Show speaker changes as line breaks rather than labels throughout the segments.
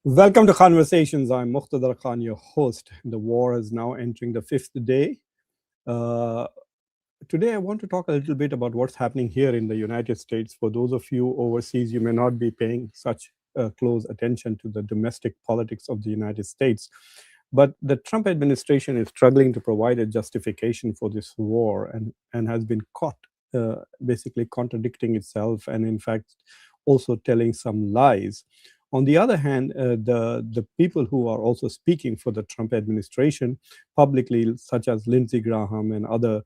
Welcome to Conversations. I'm Muqtadar Khan, your host. The war is now entering the fifth day. Uh, Today, I want to talk a little bit about what's happening here in the United States. For those of you overseas, you may not be paying such close attention to the domestic politics of the United States. But the Trump administration is struggling to provide a justification for this war and has been caught basically contradicting itself and, in fact, also telling some lies. On the other hand, the people who are also speaking for the Trump administration publicly, such as Lindsey Graham and other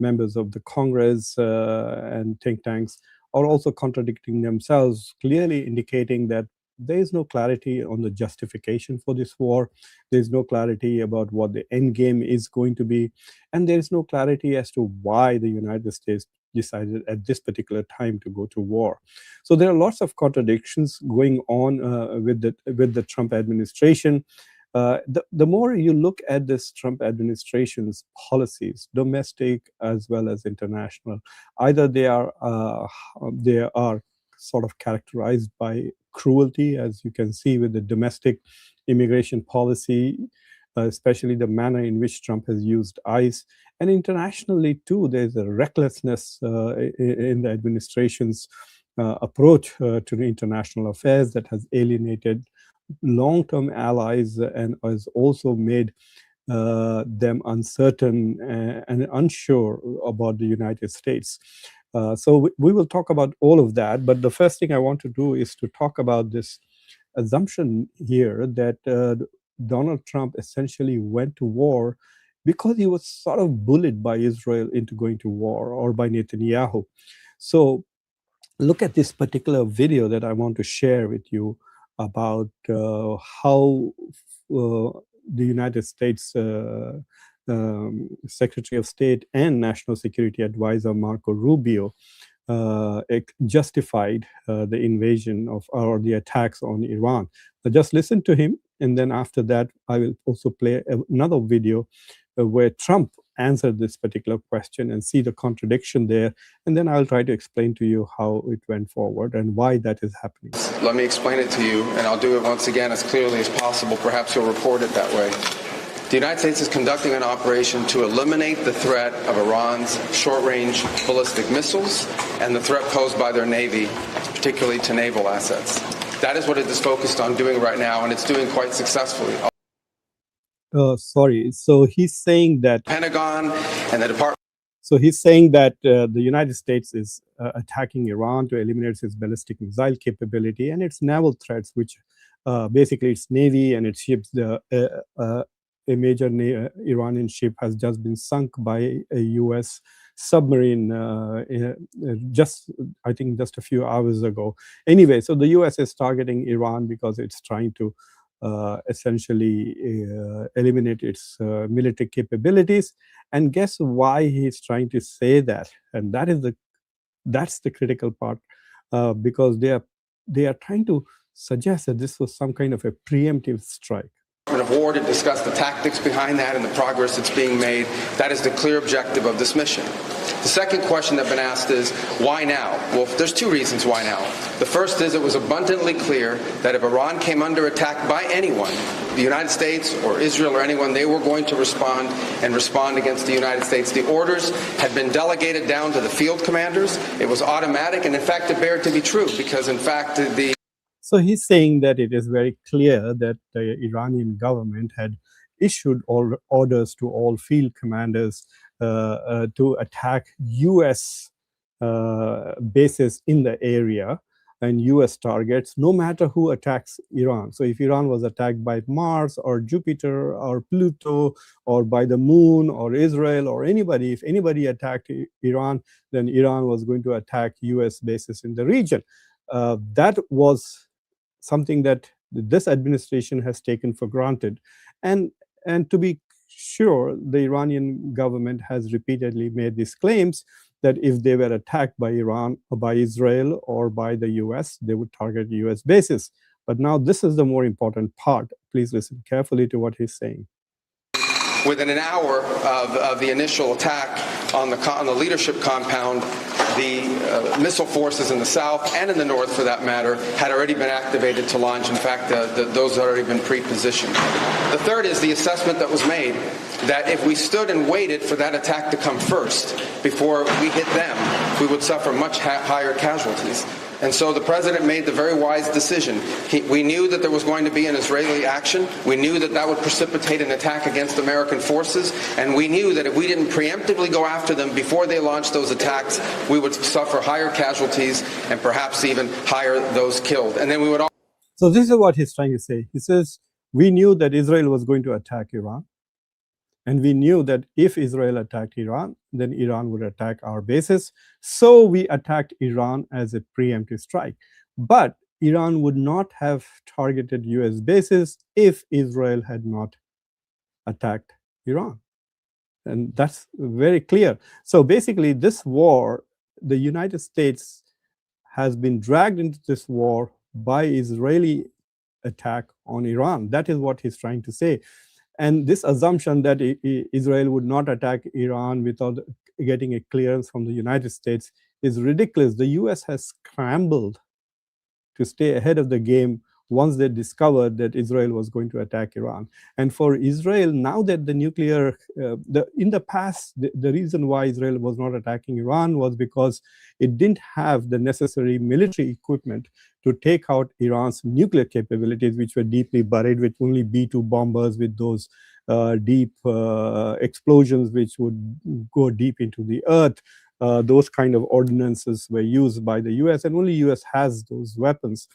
members of the Congress and think tanks, are also contradicting themselves, clearly indicating that there is no clarity on the justification for this war. There is no clarity about what the end game is going to be. And there is no clarity as to why the United States decided at this particular time to go to war. So there are lots of contradictions going on with the Trump administration. The more you look at this Trump administration's policies, domestic as well as international, either they are sort of characterized by cruelty, as you can see with the domestic immigration policy, especially the manner in which Trump has used ICE. And internationally, too, there's a recklessness in the administration's approach to the international affairs that has alienated long-term allies and has also made them uncertain and unsure about the United States. So we will talk about all of that. But the first thing I want to do is to talk about this assumption here that Donald Trump essentially went to war because he was sort of bullied by Israel into going to war, or by Netanyahu. So look at this particular video that I want to share with you about how the United States Secretary of State and National Security Advisor Marco Rubio justified the invasion of or the attacks on Iran. Now just listen to him, and then after that, I will also play another video where Trump answered this particular question and see the contradiction there, and then I'll try to explain to you how it went forward and why that is happening.
Let me explain it to you, and I'll do it once again as clearly as possible. Perhaps you'll report it that way. The United States is conducting an operation to eliminate the threat of Iran's short-range ballistic missiles and the threat posed by their Navy, particularly to naval assets. That is what it is focused on doing right now, and it's doing quite successfully.
Sorry. So he's saying that
Pentagon and the Department.
So he's saying that the United States is attacking Iran to eliminate its ballistic missile capability and its naval threats, which basically its navy and its ships. A major Iranian ship has just been sunk by a U.S. submarine I think just a few hours ago. Anyway, so the U.S. is targeting Iran because it's trying to essentially eliminate its military capabilities. And guess why he's trying to say that? And that's the critical part, because they are trying to suggest that this was some kind of a preemptive strike.
Of War to discuss the tactics behind that and the progress that's being made. That is the clear objective of this mission. The second question that's been asked is, why now? Well, there's two reasons why now. The first is it was abundantly clear that if Iran came under attack by anyone, the United States or Israel or anyone, they were going to respond against the United States. The orders had been delegated down to the field commanders. It was automatic, and in fact, it bared to be true, because in fact,
So he's saying that it is very clear that the Iranian government had issued all orders to all field commanders to attack U.S. Bases in the area and U.S. targets, no matter who attacks Iran. So if Iran was attacked by Mars or Jupiter or Pluto or by the moon or Israel or anybody, if anybody attacked Iran, then Iran was going to attack U.S. bases in the region. That was something that this administration has taken for granted. And to be sure, the Iranian government has repeatedly made these claims that if they were attacked by Iran or by Israel or by the US, they would target US bases. But now this is the more important part. Please listen carefully to what he's saying.
Within an hour of the initial attack on the leadership compound, the missile forces in the south and in the north, for that matter, had already been activated to launch. In fact, those had already been pre-positioned. The third is the assessment that was made that if we stood and waited for that attack to come first before we hit them, we would suffer much higher casualties. And so the president made the very wise decision. We knew that there was going to be an Israeli action. We knew that that would precipitate an attack against American forces. And we knew that if we didn't preemptively go after them before they launched those attacks, we would suffer higher casualties and perhaps even higher those killed. And then we would all.
So this is what he's trying to say. He says, we knew that Israel was going to attack Iran. And we knew that if Israel attacked Iran, then Iran would attack our bases. So we attacked Iran as a preemptive strike. But Iran would not have targeted US bases if Israel had not attacked Iran. And that's very clear. So basically, this war, the United States has been dragged into this war by Israeli attack on Iran. That is what he's trying to say. And this assumption that Israel would not attack Iran without getting a clearance from the United States is ridiculous. The US has scrambled to stay ahead of the game once they discovered that Israel was going to attack Iran. And for Israel, now that the nuclear, in the past, the reason why Israel was not attacking Iran was because it didn't have the necessary military equipment to take out Iran's nuclear capabilities, which were deeply buried with only B-2 bombers with those deep explosions which would go deep into the earth. Those kind of ordinances were used by the US, and only US has those weapons.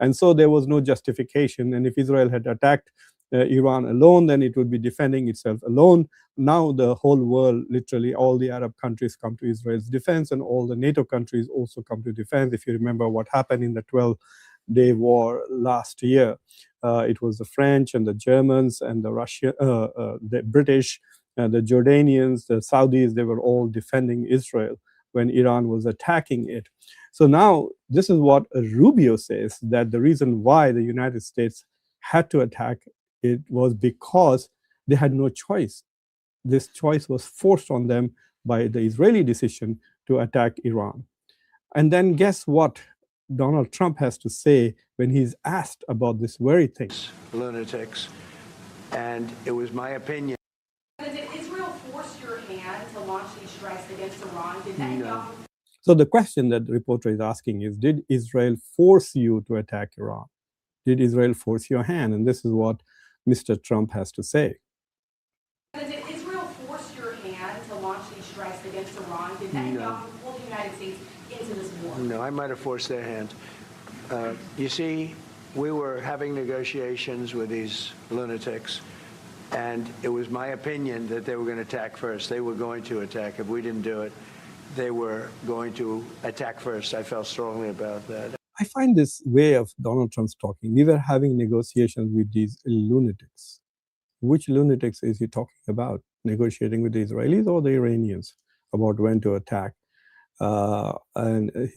And so there was no justification. And if Israel had attacked Iran alone, then it would be defending itself alone. Now the whole world, literally all the Arab countries come to Israel's defense, and all the NATO countries also come to defense. If you remember what happened in the 12-day war last year, it was the French and the Germans and the Russian, the British, the Jordanians, the Saudis, they were all defending Israel when Iran was attacking it. So now this is what Rubio says, that the reason why the United States had to attack it was because they had no choice. This choice was forced on them by the Israeli decision to attack Iran. And then guess what Donald Trump has to say when he's asked about this very thing.
Lunatics. And it was my opinion.
Did Israel force your hand to launch these strikes against Iran? Did Netanyahu?
No.
So the question that the reporter is asking is, did Israel force you to attack Iran? Did Israel force your hand? And this is what Mr. Trump has to say.
Did Israel force your hand to launch these strikes against Iran? Did Netanyahu pull the United States into this war?
No, I might have forced their hand. You see, we were having negotiations with these lunatics, and it was my opinion that they were going to attack first. They were going to attack. If we didn't do it, they were going to attack first. I felt strongly about that.
I find this way of Donald Trump's talking. We were having negotiations with these lunatics. Which lunatics is he talking about? Negotiating with the Israelis or the Iranians about when to attack? And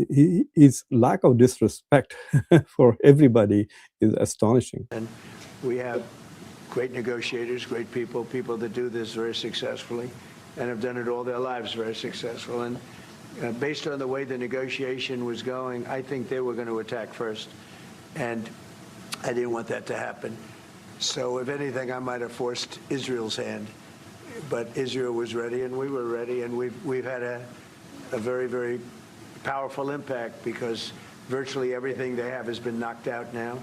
his lack of disrespect for everybody is astonishing.
And we have great negotiators, great people, people that do this very successfully and have done it all their lives very successful. And based on the way the negotiation was going, I think they were going to attack first. And I didn't want that to happen. So if anything, I might have forced Israel's hand. But Israel was ready and we were ready. And we've had a very, very powerful impact because virtually everything they have has been knocked out now.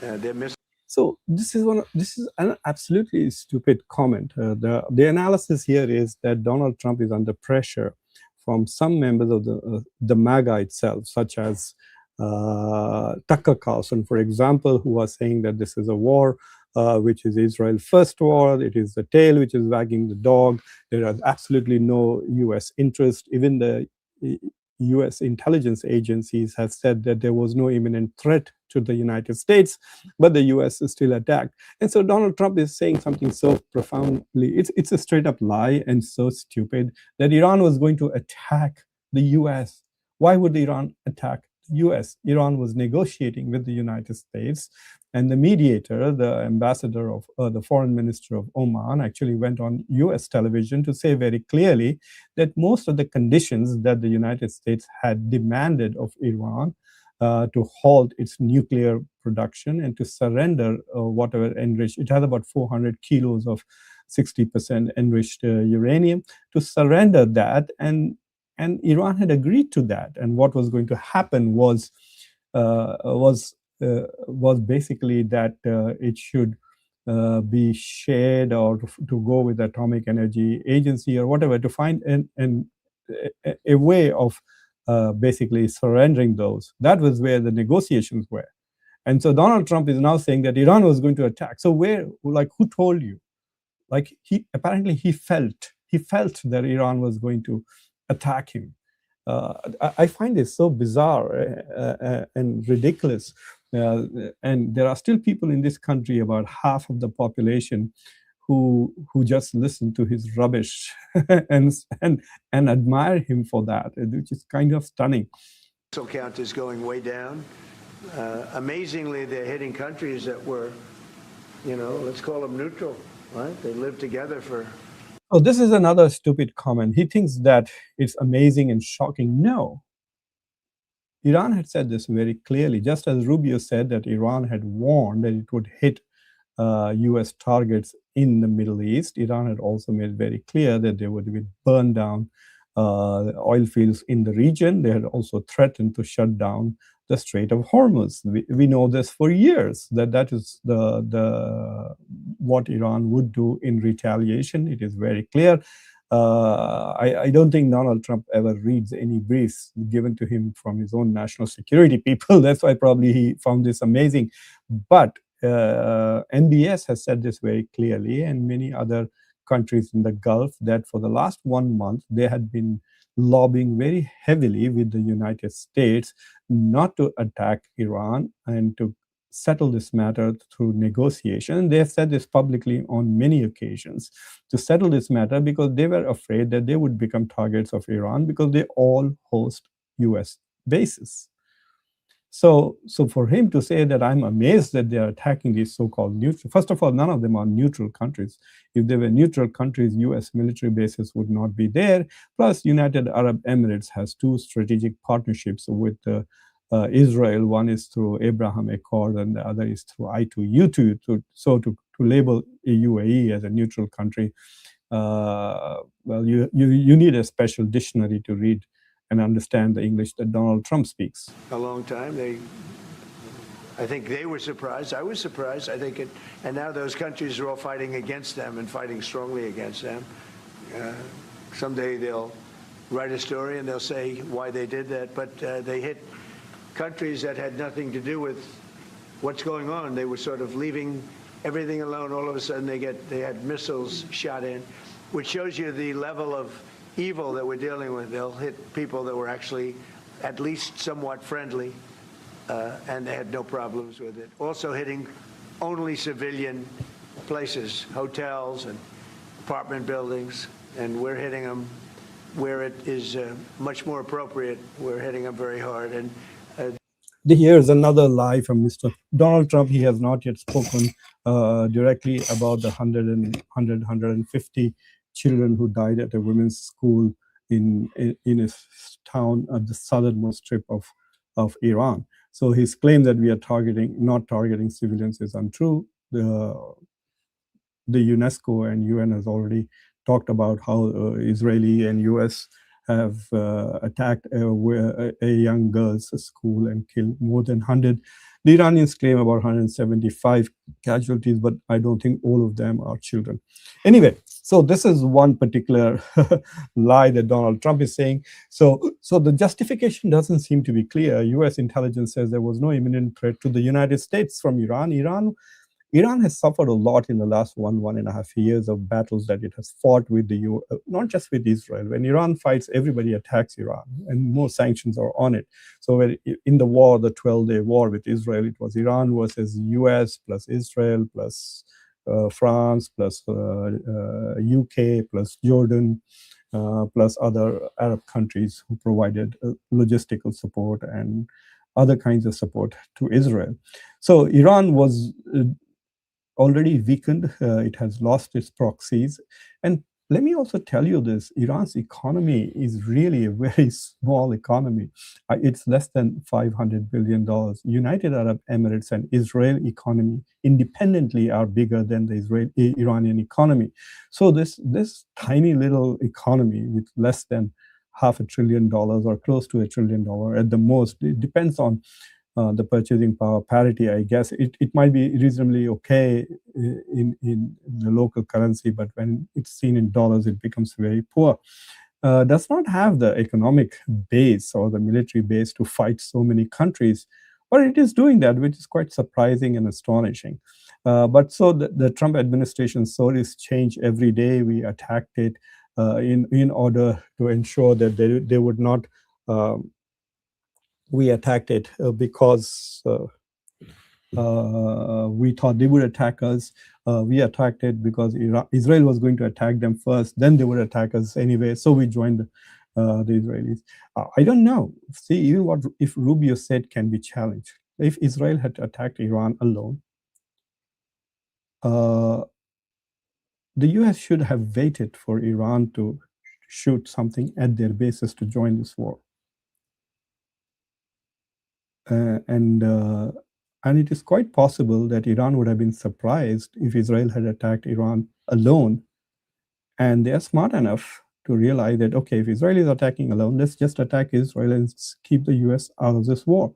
They're missing.
So this is an absolutely stupid comment. The analysis here is that Donald Trump is under pressure from some members of the MAGA itself, such as Tucker Carlson, for example, who was saying that this is a war which is Israel's first war. It is the tail which is wagging the dog. There is absolutely no U.S. interest. Even the U.S. intelligence agencies have said that there was no imminent threat to the United States, but the U.S. is still attacked. And so Donald Trump is saying something so profoundly, it's a straight up lie and so stupid, that Iran was going to attack the U.S. Why would Iran attack the Iran was negotiating with the United States, and the mediator, the ambassador of the foreign minister of Oman, actually went on US television to say very clearly that most of the conditions that the United States had demanded of Iran to halt its nuclear production and to surrender whatever enriched, it has about 400 kilos of 60% enriched uranium, to surrender that, and Iran had agreed to that. And what was going to happen was basically that it should be shared, or to go with the Atomic Energy Agency or whatever, to find a way of basically surrendering those. That was where the negotiations were. And so Donald Trump is now saying that Iran was going to attack. So who told you? Like, apparently he felt that Iran was going to attack him. I find this so bizarre and ridiculous. And there are still people in this country, about half of the population, who just listen to his rubbish and admire him for that, which is kind of stunning.
Missile count is going way down. Amazingly, they're hitting countries that were, let's call them neutral, right? They lived together for.
Oh, this is another stupid comment. He thinks that it's amazing and shocking. No. Iran had said this very clearly, just as Rubio said that Iran had warned that it would hit US targets in the Middle East. Iran had also made very clear that they would be burned down oil fields in the region. They had also threatened to shut down the Strait of Hormuz. We know this for years, that is what Iran would do in retaliation. It is very clear. I don't think Donald Trump ever reads any briefs given to him from his own national security people. That's why probably he found this amazing. But NBS has said this very clearly, and many other countries in the Gulf, that for the last 1 month, they had been lobbying very heavily with the United States not to attack Iran and to settle this matter through negotiation. They have said this publicly on many occasions, to settle this matter, because they were afraid that they would become targets of Iran, because they all host US bases. So for him to say that I'm amazed that they are attacking these so-called neutral, first of all, none of them are neutral countries. If they were neutral countries, US military bases would not be there. Plus, United Arab Emirates has 2 strategic partnerships with Israel. One is through Abraham Accord, and the other is through I2U2. To label UAE as a neutral country, well, you need a special dictionary to read and understand the English that Donald Trump speaks.
A long time. I think they were surprised. I was surprised. I think and now those countries are all fighting against them and fighting strongly against them. Someday they'll write a story and they'll say why they did that. But they hit countries that had nothing to do with what's going on. They were sort of leaving everything alone. All of a sudden they had missiles shot in, which shows you the level of evil that we're dealing with. They'll hit people that were actually at least somewhat friendly, and they had no problems with it. Also hitting only civilian places, hotels and apartment buildings, and we're hitting them where it is much more appropriate. We're hitting them very hard. And
here's another lie from Mr. Donald Trump. He has not yet spoken directly about the 150 children who died at a women's school in his town at the southernmost strip of Iran. So his claim that we are not targeting civilians is untrue. The UNESCO and UN has already talked about how Israeli and US have attacked a young girls' school and killed more than 100. The Iranians claim about 175 casualties, but I don't think all of them are children. Anyway, so this is one particular lie that Donald Trump is saying. So the justification doesn't seem to be clear. US intelligence says there was no imminent threat to the United States from Iran. Iran has suffered a lot in the last 1.5 years of battles that it has fought with not just with Israel. When Iran fights, everybody attacks Iran, and more sanctions are on it. So in the war, the 12-day war with Israel, it was Iran versus US plus Israel plus France plus UK plus Jordan plus other Arab countries who provided logistical support and other kinds of support to Israel. So Iran was already weakened. It has lost its proxies. And let me also tell you this, Iran's economy is really a very small economy. It's less than $500 billion. United Arab Emirates and Israel economy independently are bigger than the Iranian economy. So this tiny little economy with less than $500 billion or close to $1 trillion at the most, it depends on the purchasing power parity, I guess. It might be reasonably okay in the local currency, but when it's seen in dollars, it becomes very poor. Does not have the economic base or the military base to fight so many countries, but it is doing that, which is quite surprising and astonishing. But so the Trump administration saw this change every day. We attacked it in order to ensure that they would not. We attacked it because we thought they would attack us. We attacked it because Israel was going to attack them first. Then they would attack us anyway. So we joined the Israelis. I don't know. See, even what if Rubio said can be challenged. If Israel had attacked Iran alone, the US should have waited for Iran to shoot something at their bases to join this war. And it is quite possible that Iran would have been surprised if Israel had attacked Iran alone. And they are smart enough to realize that, okay, if Israel is attacking alone, let's just attack Israel and keep the US out of this war.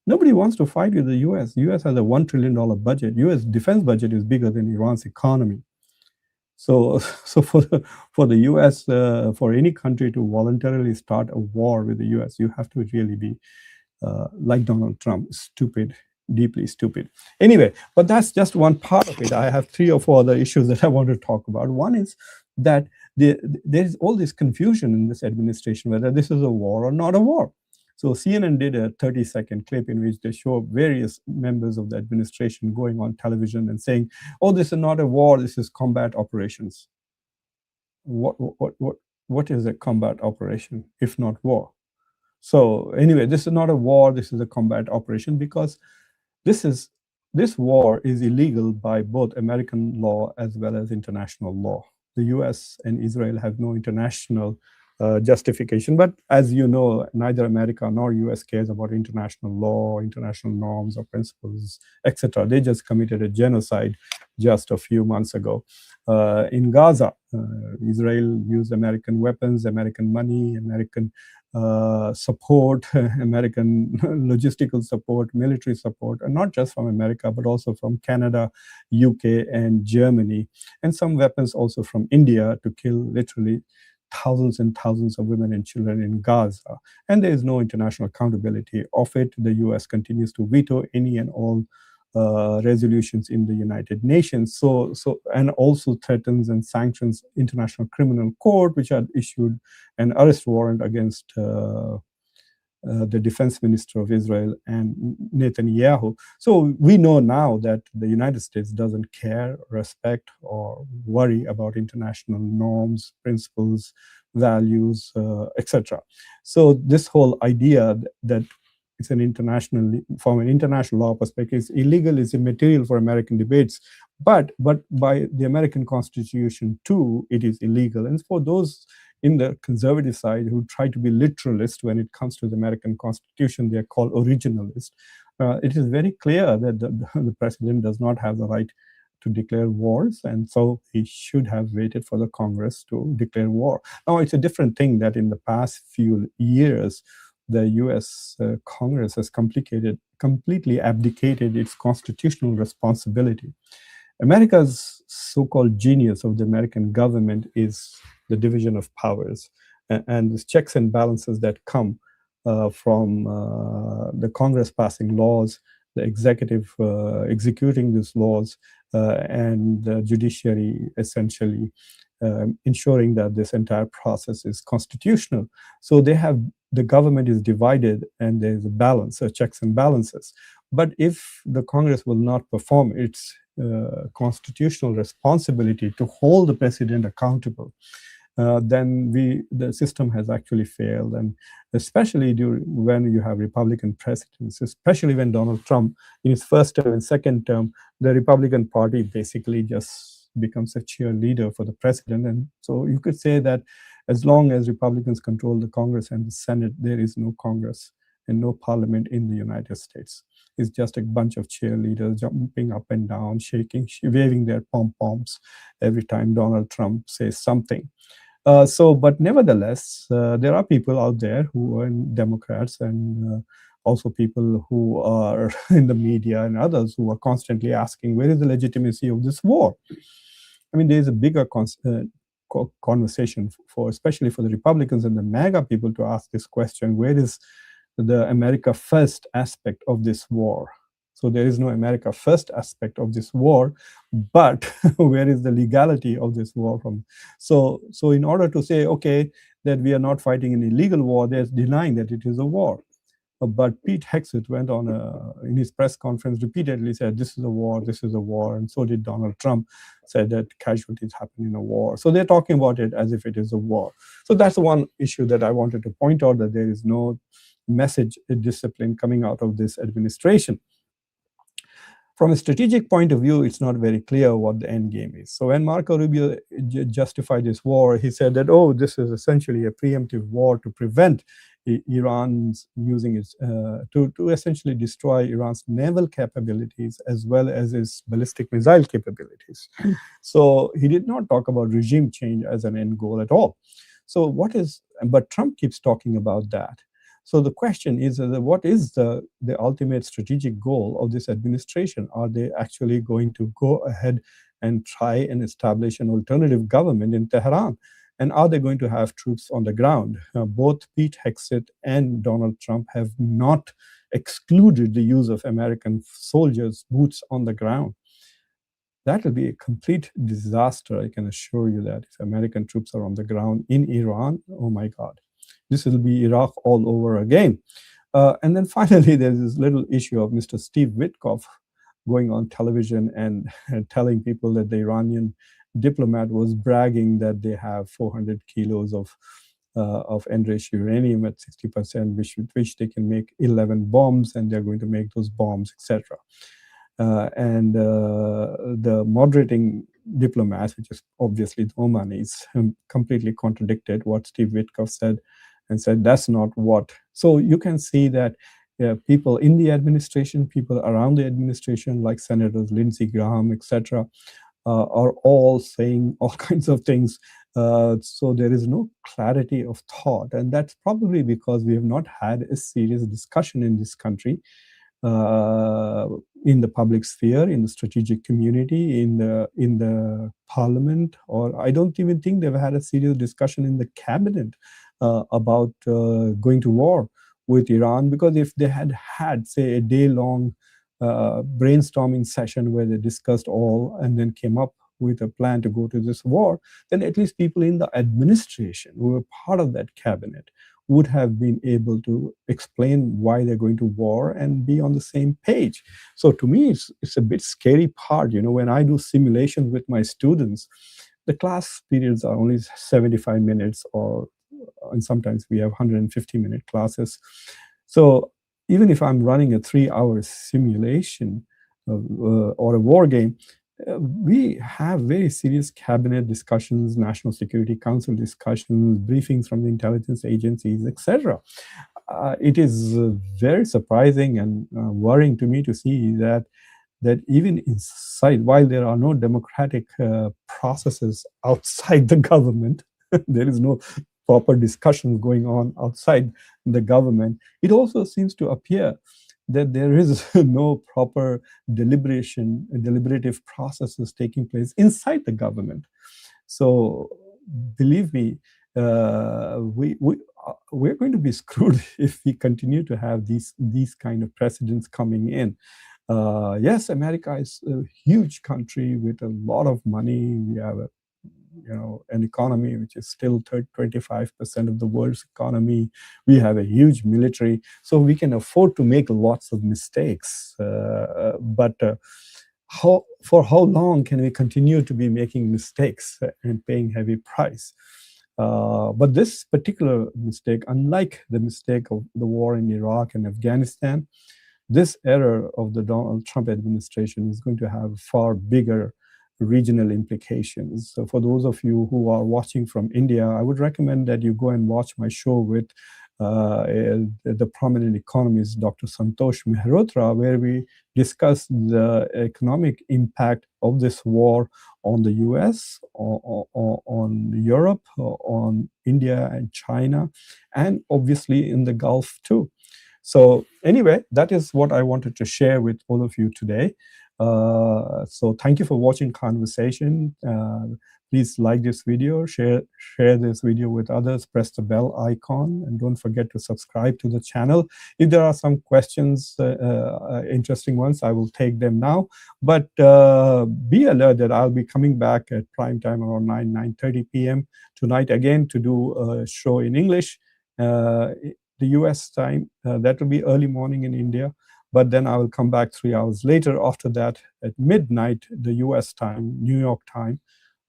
Nobody wants to fight with the US. The US has a $1 trillion budget. US defense budget is bigger than Iran's economy. So for the US, for any country to voluntarily start a war with the US, you have to really be like Donald Trump, stupid, deeply stupid. Anyway, but that's just one part of it. I have 3 or 4 other issues that I want to talk about. One is that there is all this confusion in this administration, whether this is a war or not a war. So CNN did a 30-second clip in which they show various members of the administration going on television and saying, oh, this is not a war, this is combat operations. What is a combat operation, if not war? So anyway, this is not a war, this is a combat operation, because this war is illegal by both American law as well as international law. The US and Israel have no international justification, but as you know, neither America nor US cares about international law, international norms or principles, etc. They just committed a genocide just a few months ago in Gaza. Israel used American weapons, American money, American support, American logistical support, military support, and not just from America, but also from Canada, UK, and Germany, and some weapons also from India to kill literally thousands and thousands of women and children in Gaza. And there is no international accountability of it. The US continues to veto any and all resolutions in the United Nations. So and also threatens and sanctions International Criminal Court, which had issued an arrest warrant against the defense minister of Israel and Netanyahu. So we know now that the United States doesn't care, respect, or worry about international norms, principles, values, etc. So this whole idea that it's an international, from an international law perspective, it's illegal, is immaterial for American debates, but by the American Constitution too, it is illegal. And for those in the conservative side who try to be literalist when it comes to the American Constitution, they are called originalists. It is very clear that the president does not have the right to declare wars, and so he should have waited for the Congress to declare war. Now, it's a different thing that in the past few years, the US Congress has completely abdicated its constitutional responsibility. America's so-called genius of the American government is the division of powers and the checks and balances that come from the Congress passing laws, the executive executing these laws, and the judiciary essentially ensuring that this entire process is constitutional. So the government is divided and there's a balance, checks and balances. But if the Congress will not perform its constitutional responsibility to hold the president accountable, then the system has actually failed. And especially when you have Republican presidents, especially when Donald Trump, in his first term and second term, the Republican Party basically just becomes a cheerleader for the president. And so you could say that as long as Republicans control the Congress and the Senate, there is no Congress and no parliament in the United States. It's just a bunch of cheerleaders jumping up and down, shaking, waving their pom-poms every time Donald Trump says something. But nevertheless, there are people out there who are Democrats and also people who are in the media and others who are constantly asking, where is the legitimacy of this war? I mean, there's a bigger conversation especially for the Republicans and the MAGA people to ask this question, where is the America First aspect of this war? So there is no America First aspect of this war, but where is the legality of this war from? So in order to say, okay, that we are not fighting an illegal war, they're denying that it is a war. But Pete Hegseth went on in his press conference repeatedly said, this is a war, this is a war. And so did Donald Trump, said that casualties happen in a war. So they're talking about it as if it is a war. So that's one issue that I wanted to point out, that there is no message discipline coming out of this administration. From a strategic point of view, it's not very clear what the end game is. So when Marco Rubio justified this war, he said that, oh, this is essentially a preemptive war to prevent Iran's using its, to essentially destroy Iran's naval capabilities as well as its ballistic missile capabilities. So he did not talk about regime change as an end goal at all. So but Trump keeps talking about that. So the question is, what is the ultimate strategic goal of this administration? Are they actually going to go ahead and try and establish an alternative government in Tehran? And are they going to have troops on the ground? Both Pete Hegseth and Donald Trump have not excluded the use of American soldiers' boots on the ground. That will be a complete disaster, I can assure you that, if American troops are on the ground in Iran. Oh my God. This will be Iraq all over again. And then finally, there's this little issue of Mr. Steve Witkoff going on television and telling people that the Iranian diplomat was bragging that they have 400 kilos of enriched uranium at 60%, which they can make 11 bombs, and they're going to make those bombs, etc. And the moderating diplomats, which is obviously the Omanis, completely contradicted what Steve Witkoff said and said that's not what. So you can see that people in the administration, people around the administration, like Senators Lindsey Graham, etc., are all saying all kinds of things. So there is no clarity of thought. And that's probably because we have not had a serious discussion in this country, in the public sphere, in the strategic community, in the parliament, or I don't even think they've had a serious discussion in the cabinet about going to war with Iran. Because if they had say, a day-long brainstorming session where they discussed all and then came up with a plan to go to this war, then at least people in the administration who were part of that cabinet would have been able to explain why they're going to war and be on the same page. So to me, it's a bit scary part. When I do simulations with my students, the class periods are only 75 minutes, and sometimes we have 150-minute classes. So even if I'm running a 3-hour simulation or a war game, we have very serious cabinet discussions, National Security Council discussions, briefings from the intelligence agencies, etc. It is very surprising and worrying to me to see that even inside, while there are no democratic processes outside the government, there is no proper discussions going on outside the government, it also seems to appear that there is no proper deliberative processes taking place inside the government. So believe me, we're going to be screwed if we continue to have these kind of precedents coming in. Yes, America is a huge country with a lot of money. We have an economy which is still 25% of the world's economy. We have a huge military, so we can afford to make lots of mistakes. But for how long can we continue to be making mistakes and paying heavy price? But this particular mistake, unlike the mistake of the war in Iraq and Afghanistan, this error of the Donald Trump administration is going to have far bigger regional implications. So for those of you who are watching from India, I would recommend that you go and watch my show with the prominent economist, Dr. Santosh Mehrotra, where we discuss the economic impact of this war on the US, on Europe, on India and China, and obviously in the Gulf too. So anyway, that is what I wanted to share with all of you today. So thank you for watching Conversation. Please like this video, share this video with others, press the bell icon, and don't forget to subscribe to the channel. If there are some questions, interesting ones, I will take them now. But be alert that I'll be coming back at prime time around 9:30 p.m. tonight again to do a show in English. The US time, that will be early morning in India, but then I will come back 3 hours later after that at midnight, the US time, New York time,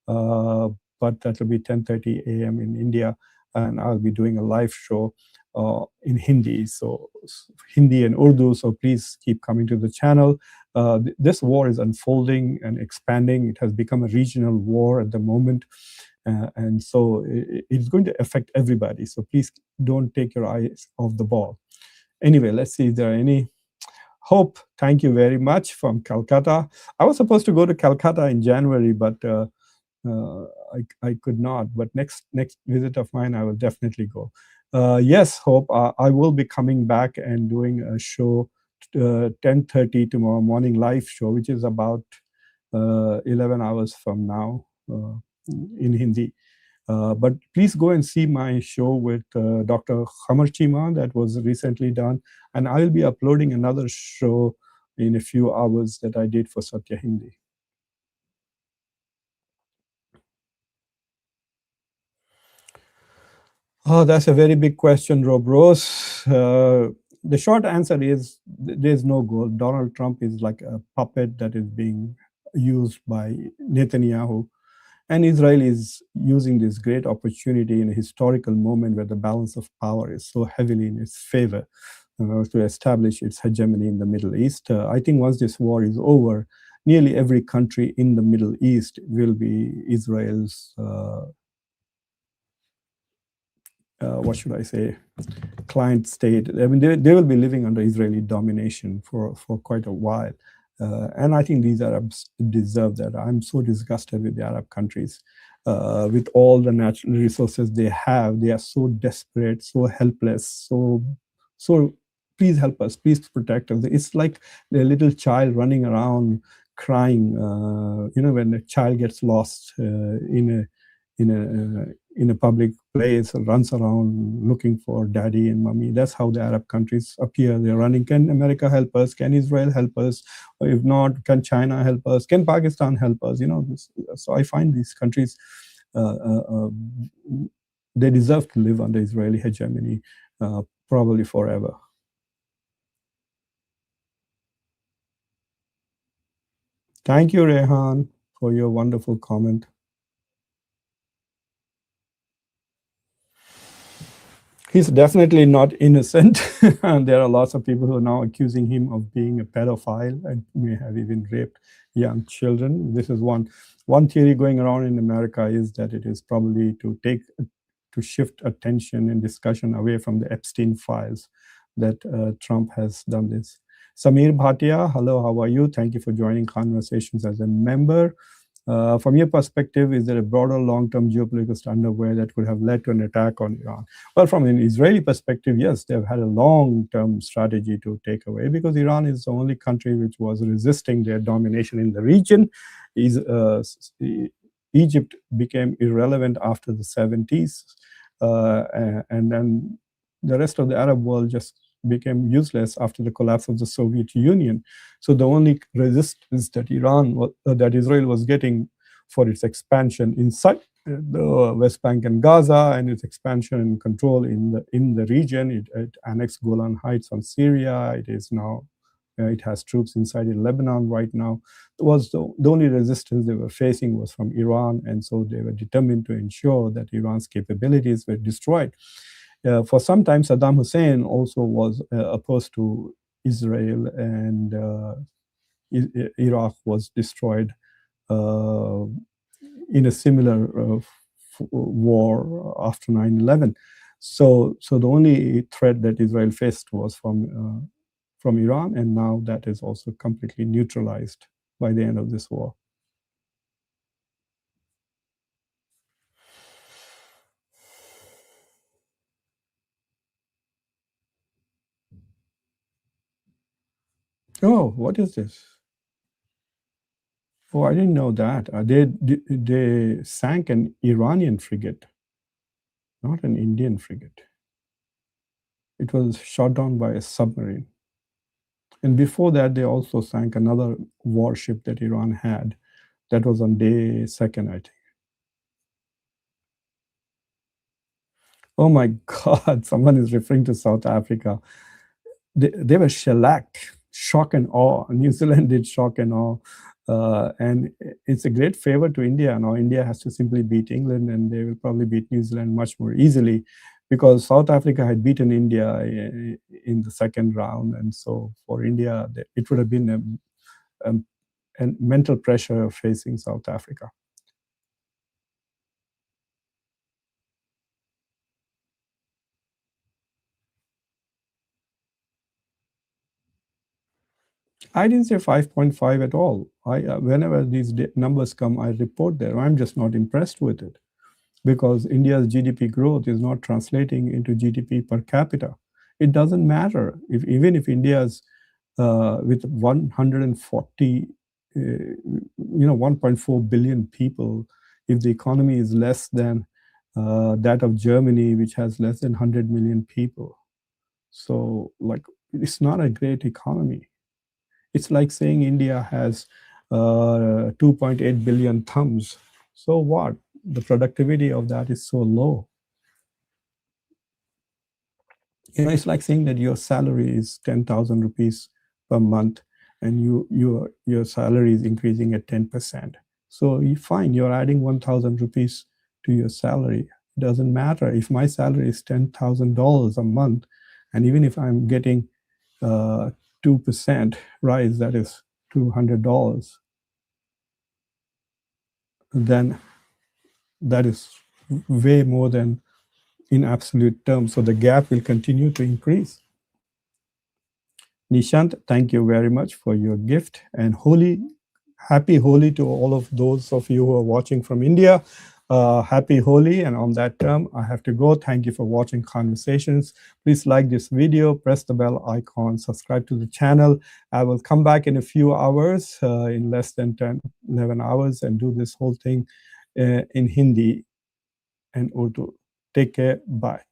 but that will be 10:30 a.m. in India, and I'll be doing a live show in Hindi, so Hindi and Urdu, so please keep coming to the channel. This war is unfolding and expanding. It has become a regional war at the moment. And so it's going to affect everybody. So please don't take your eyes off the ball. Anyway, let's see if there are any. Hope, thank you very much from Calcutta. I was supposed to go to Calcutta in January, but I could not. But next visit of mine, I will definitely go. Yes, Hope, I will be coming back and doing a show 10:30 tomorrow morning, live show, which is about 11 hours from now. In Hindi. But please go and see my show with Dr. Khamar Chima that was recently done. And I will be uploading another show in a few hours that I did for Satya Hindi. Oh, that's a very big question, Rob Rose. The short answer is there's no goal. Donald Trump is like a puppet that is being used by Netanyahu. And Israel is using this great opportunity in a historical moment where the balance of power is so heavily in its favor to establish its hegemony in the Middle East. I think once this war is over, nearly every country in the Middle East will be Israel's, what should I say, client state. I mean, they will be living under Israeli domination for quite a while. And I think these Arabs deserve that. I'm so disgusted with the Arab countries. With all the natural resources they have, they are so desperate, so helpless, so please help us, please protect us. It's like a little child running around crying, when a child gets lost in a public place, runs around looking for daddy and mommy. That's how the Arab countries appear. They're running. Can America help us? Can Israel help us? Or if not, can China help us? Can Pakistan help us? So I find these countries, they deserve to live under Israeli hegemony, probably forever. Thank you, Rehan, for your wonderful comment. He's definitely not innocent. And there are lots of people who are now accusing him of being a pedophile and may have even raped young children. This is one theory going around in America, is that it is probably to shift attention and discussion away from the Epstein files that Trump has done this. Samir Bhatia, hello, how are you? Thank you for joining Conversations as a member. From your perspective, is there a broader long-term geopolitical underway that could have led to an attack on Iran? Well, from an Israeli perspective, yes, they've had a long-term strategy to take away, because Iran is the only country which was resisting their domination in the region. Egypt became irrelevant after the 70s, and then the rest of the Arab world just became useless after the collapse of the Soviet Union. So the only resistance that Israel was getting for its expansion inside the West Bank and Gaza, and its expansion and control in the region, it annexed Golan Heights on Syria. It is now It has troops inside in Lebanon right now. Was the only resistance they were facing was from Iran, and so they were determined to ensure that Iran's capabilities were destroyed. For some time, Saddam Hussein also was opposed to Israel, and Iraq was destroyed in a similar war after 9/11. So the only threat that Israel faced was from Iran, and now that is also completely neutralized by the end of this war. Oh, what is this? Oh, I didn't know that. They sank an Iranian frigate, not an Indian frigate. It was shot down by a submarine. And before that, they also sank another warship that Iran had. That was on day 2nd, I think. Oh my God, someone is referring to South Africa. They were shellacked, shock and awe. New Zealand did shock and awe. And it's a great favor to India. Now India has to simply beat England, and they will probably beat New Zealand much more easily, because South Africa had beaten India in the second round. And so for India, it would have been a mental pressure facing South Africa. I didn't say 5.5 at all. Whenever these numbers come, I report them. I'm just not impressed with it, because India's GDP growth is not translating into GDP per capita. It doesn't matter even if India's with 140, 1.4 billion people, if the economy is less than that of Germany, which has less than 100 million people. So, like, it's not a great economy. It's like saying India has 2.8 billion thumbs. So what? The productivity of that is so low. It's like saying that your salary is 10,000 rupees per month, and your salary is increasing at 10%. So fine, you're adding 1,000 rupees to your salary. It doesn't matter if my salary is $10,000 a month, and even if I'm getting 2% rise, that is $200, then that is way more than in absolute terms. So the gap will continue to increase. Nishant, thank you very much for your gift, and happy Holi to all of those of you who are watching from India. Happy Holi, and on that term, I have to go. Thank you for watching Conversations. Please like this video, press the bell icon, subscribe to the channel. I will come back in a few hours, in less than 10, 11 hours, and do this whole thing in Hindi and Urdu. Take care. Bye.